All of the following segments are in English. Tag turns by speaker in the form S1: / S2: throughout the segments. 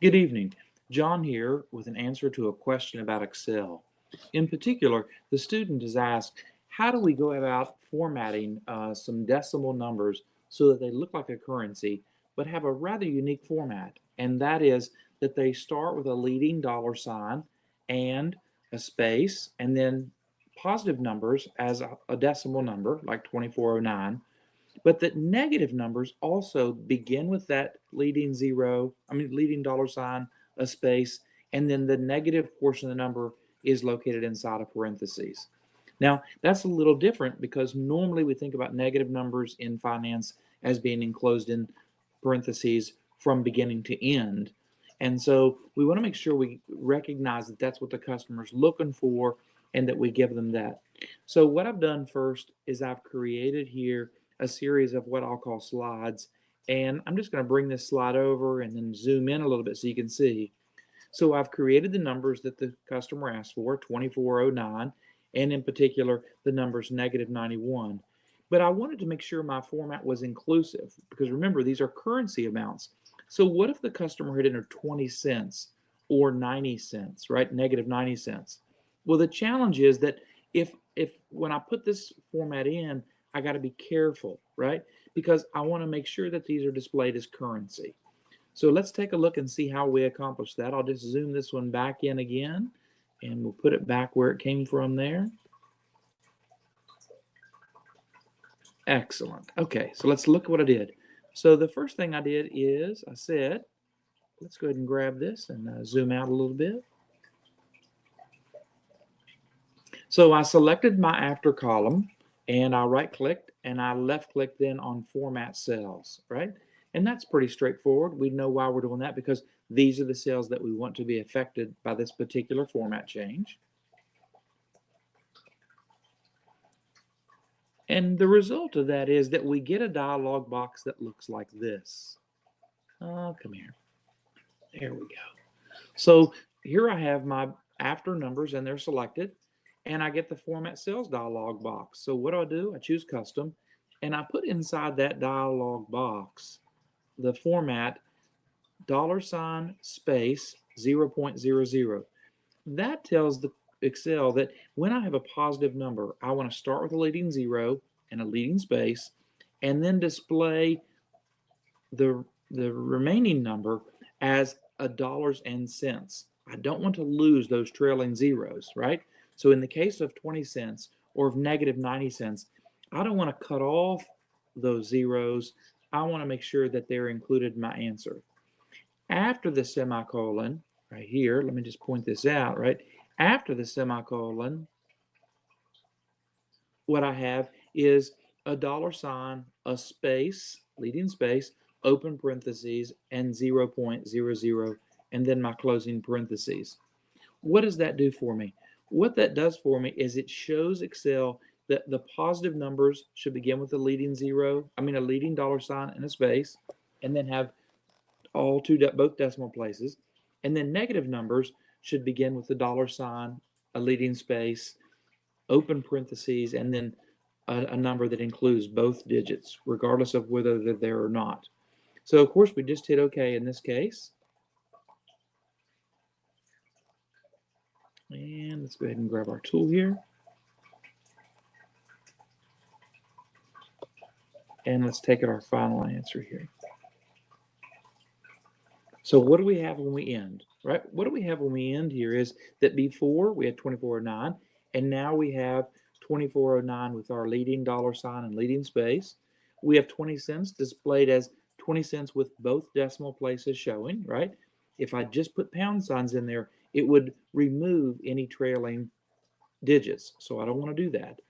S1: Good evening. John here with an answer to a question about Excel. In particular, the student has asked, how do we go about formatting some decimal numbers so that they look like a currency, but have a rather unique format? And that is that they start with a leading dollar sign and a space, and then positive numbers as a decimal number, like 2409, but that negative numbers also begin with that leading dollar sign, a space, and then the negative portion of the number is located inside of parentheses. Now, that's a little different because normally we think about negative numbers in finance as being enclosed in parentheses from beginning to end. And so we want to make sure we recognize that that's what the customer's looking for and that we give them that. So what I've done first is I've created here a series of what I'll call slides. And I'm just going to bring this slide over and then zoom in a little bit so you can see. So I've created the numbers that the customer asked for, 2409, and in particular, the numbers -91. But I wanted to make sure my format was inclusive because remember, these are currency amounts. So what if the customer had entered 20 cents or 90 cents, right? -90 cents. Well, the challenge is that if when I put this format in, I got to be careful, right? Because I want to make sure that these are displayed as currency. So let's take a look and see how we accomplish that. I'll just zoom this one back in again, and we'll put it back where it came from there. Excellent. Okay, so let's look at what I did. So the first thing I did is I said, let's go ahead and grab this and zoom out a little bit. So I selected my after column, and I right-clicked, and I left-clicked then on Format Cells, right? And that's pretty straightforward. We know why we're doing that because these are the cells that we want to be affected by this particular format change. And the result of that is that we get a dialog box that looks like this. Oh, come here. There we go. So here I have my after numbers, and they're selected. And I get the Format Cells dialog box. So what do? I choose Custom, and I put inside that dialog box the format $space 0.00. That tells the Excel that when I have a positive number, I want to start with a leading zero and a leading space, and then display the remaining number as a dollars and cents. I don't want to lose those trailing zeros, right? So in the case of 20 cents or of -90 cents, I don't want to cut off those zeros. I want to make sure that they're included in my answer. After the semicolon, right here, let me just point this out, right? After the semicolon, what I have is a dollar sign, a space, leading space, open parentheses, and 0.00, and then my closing parentheses. What does that do for me? What that does for me is it shows Excel that the positive numbers should begin with a leading a leading dollar sign and a space, and then have both decimal places. And then negative numbers should begin with the dollar sign, a leading space, open parentheses, and then a number that includes both digits, regardless of whether they're there or not. So of course we just hit OK in this case. And let's go ahead and grab our tool here. And let's take it our final answer here. So what do we have when we end, right? What do we have when we end here is that before we had 2409, and now we have 2409 with our leading dollar sign and leading space. We have 20 cents displayed as 20 cents with both decimal places showing, right? If I just put pound signs in there, it would remove any trailing digits. So I don't want to do that,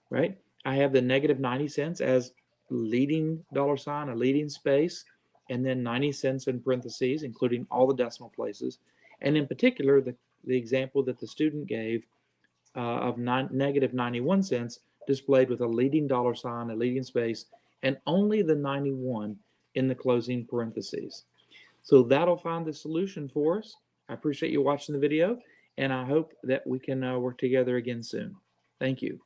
S1: right? I have the -90 cents as leading dollar sign, a leading space, and then 90 cents in parentheses, including all the decimal places. And in particular, the example that the student gave of -91 cents displayed with a leading dollar sign, a leading space, and only the 91 in the closing parentheses. So that'll find the solution for us. I appreciate you watching the video, and I hope that we can work together again soon. Thank you.